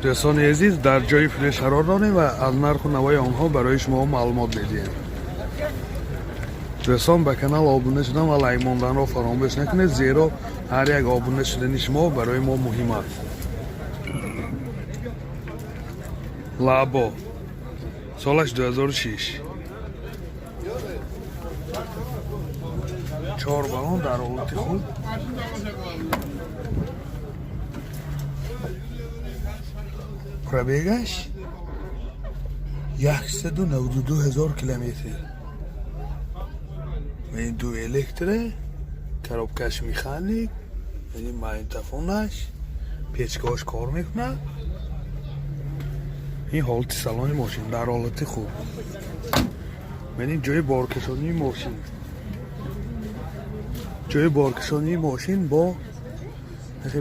دوستان عزیز در جای فروش قرار داریم و از نرخ و نوای آنها برای شما معلومات میدیم. دوستان به کانال آبونه شدن و لایک ماندن را فراموش نکنید، زیرا هر یک آبونه شدن شما برای ما مهم است. لابو سالش 2006 4 بالون در حالت خوب. پرابیگش 192,000 کیلومتر و این دو الکتره، کروبکش میخانیک، این ماینتافونش، پیچکاش کار میکنه. این حالت سالن ماشین در حالت خوب. این جای بارکشانی ماشین، جای بارکشانی ماشین با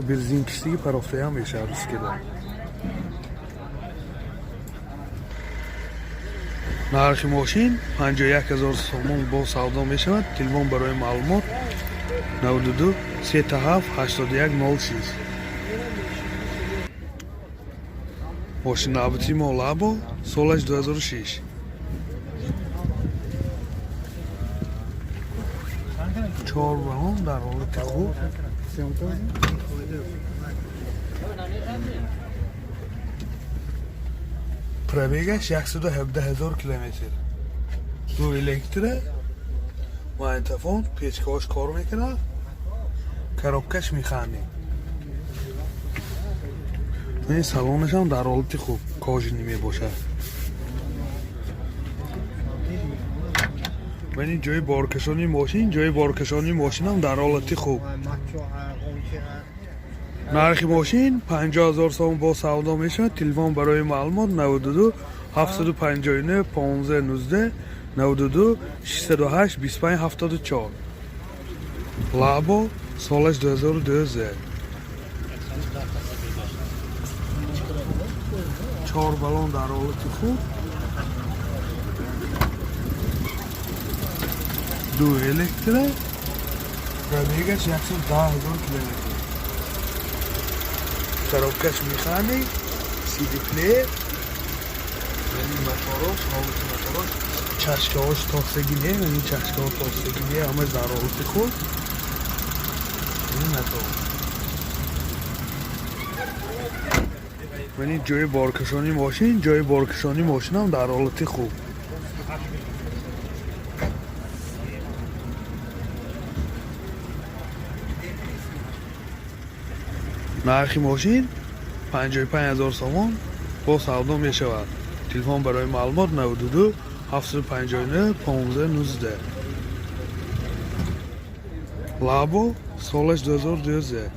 بنزین کشتی پرافتایی هم میشه عرض کردم. نرخ ماشین 51,000 سوم با سودا می شود. تلفن برای معلومات 92 37 81 06. ماشین نابطی ما لابو سالش 2006. چهار بالون در حالت خوب. پرابیگش 117,000 کیلومتر. دو الکتره، ماینتافون، پیچکاش کار میکنه، کروبکش میخانیک. این سالونش هم در حالت خوب، کاژی نمی باشه. این جای بارکشانی ماشین، جای بارکشانی ماشین هم در حالت خوب. نرخ ماشین 50,000 سوم با سودا میشه. تلفن برای معلومات 92 759 15 19 92 608 25 74. لابو سالش 2012. 4 بالون در حالت خوب. دو الکتره، پرابیگش 110,000 کیلومتر. کروبکش میخانی، سیدی پلی، یعنی موتورش، حالت موتورش، چشکهاش تاستگی نیه، یعنی چشکهاش تاستگی نیه، همه در حالت خوب. این موتور. یعنی جای بارکشانی ماشین، جای بارکشانی ماشین هم در حالت خوب. نرخ ماشین 55,000 سوم با سودا می شود. تلفن برای معلومات 92 759 15 19. لابو سالش 2012.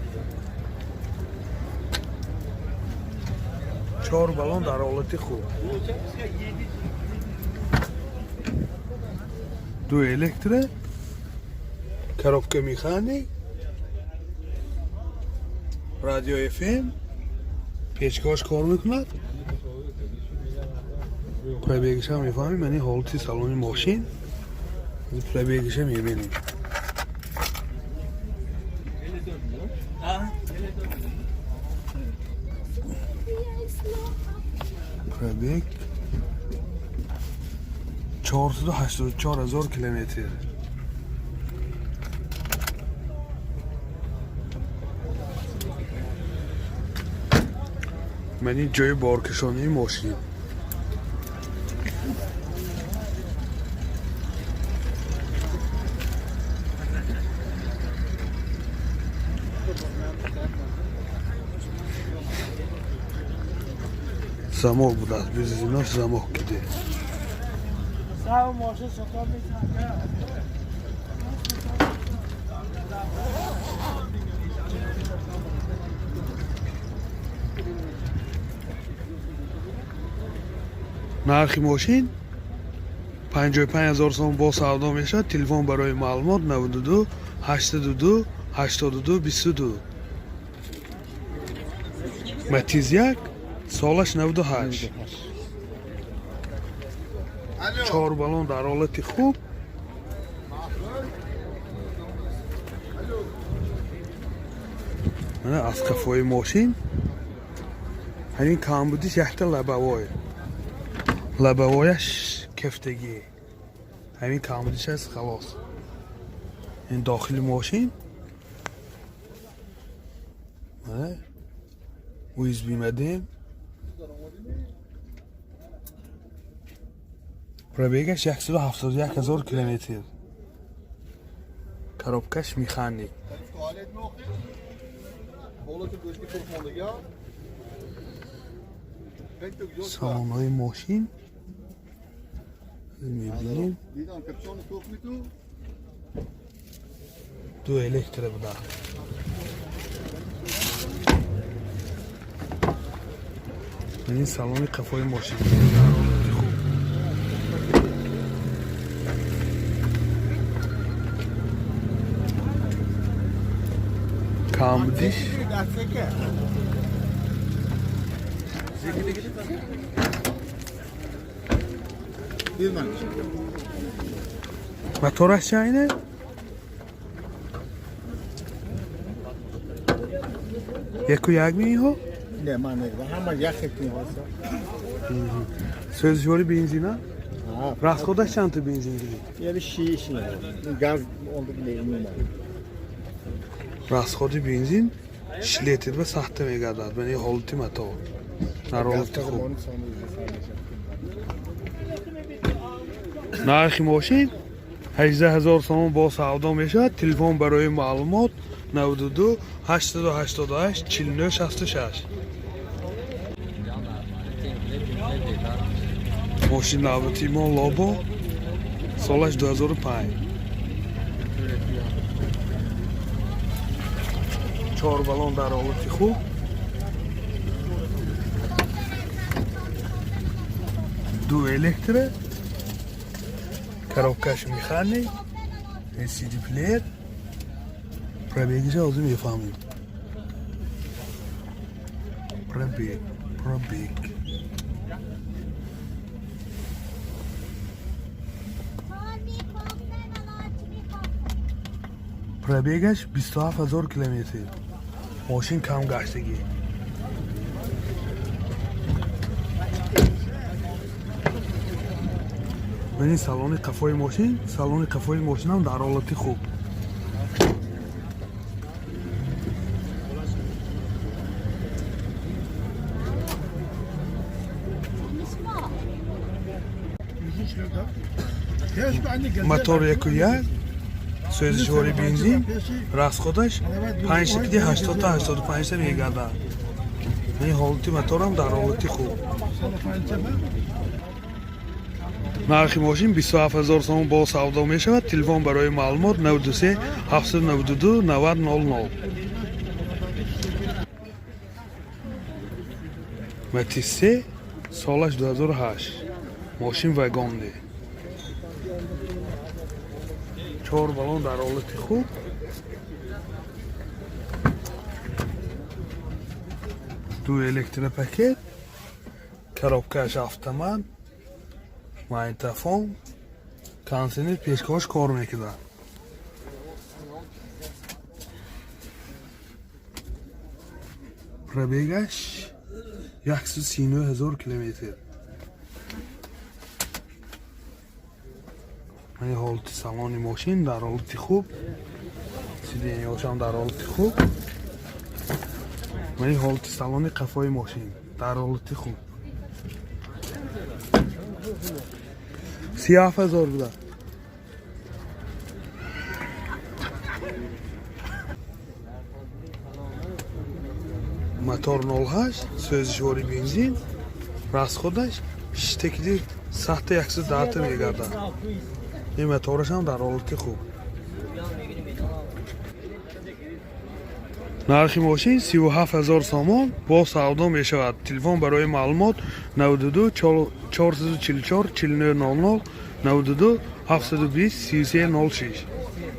4 بالون در حالت خوب. دو الکتره، کروبکه میخانیک، رادیو FM، پیچکاش کار میکند. پرابیگش هم میفهمیم، یعنی حالتی سالن ماشین. پرابیگش هم میبینیم. پرابیگ 484,000 کیلومتر. یعنی جای بارکشانی ماشین. замок بود از بزیناش замок کده. نرخ ماشین 55,000 سوم با سودا میشه. تلفن برای معلومات 92 82 82 22. متیز یک سالش 98. 4 بالون در حالت خوب. از کفای ماشین همین کامبودیش یخت لبوایش کفتگی همین کامبودیش هست خلاص. این داخل ماشین ویز بیمدیم پرابیگش 171,000 کیلومتر. коробкаш механик. салонҳои мошин мебинем. ду электро буда. ин салони қафои мошин. камдиш мотораш чайне яку як миҳо не ман ҳама яхе миҳоса сӯзишвори бензина расходаш чанд та бензин гирӣ яли шиш газ онда билем расходи бензин 6 литр ба сахта мегардад. бани ҳолати матоъ дар ҳолати хуб. нархи мошин 18000 сомон бо савдо мешавад. телефон барои маълумот 92 888 49 66. мошин навбати мо лобо солаш 2005. 4 балон дар ҳолати хуб. ду электро коробкаш механик LCD плеер. пробегиш ҳозир мефаҳмем. пробег пробегаш 27000 километр. мошин кам гаштагӣ. бинӣ салони қафои мошин. салони қафои мошинам дар ҳолати хуб. мотор 1.1 сӯзишвори бензин. расходаш 5 литри 80 та 85 мегардад. ин ҳолати моторам дар ҳолати хуб. нархи мошин 27000 сомон бо савдо мешавад. телефон барои маълумот 93 792 9000. матисе солаш 2008. мошин вагонде. 4 балон дар ҳолати хуб. ду электропакет. коробкаш автомат. магнитофон. консенер пешкош кор мекунад. пробегаш 139000 километр. ин ҳолати салони мошин дар ҳолати хуб. сиденёшам дар ҳолати хуб. ин ҳолати салони қафои мошин дар ҳолати хуб. 37000 буда. мотор 08 сӯзишвори бензин. расходаш 6 текди 100 та 110 та мегардад. ин моторашам дар ҳолати хуб. нархи мошин 37000 сомон бо савдо мешавад. телефон барои маълумот 92 444 4900 92 720 3306.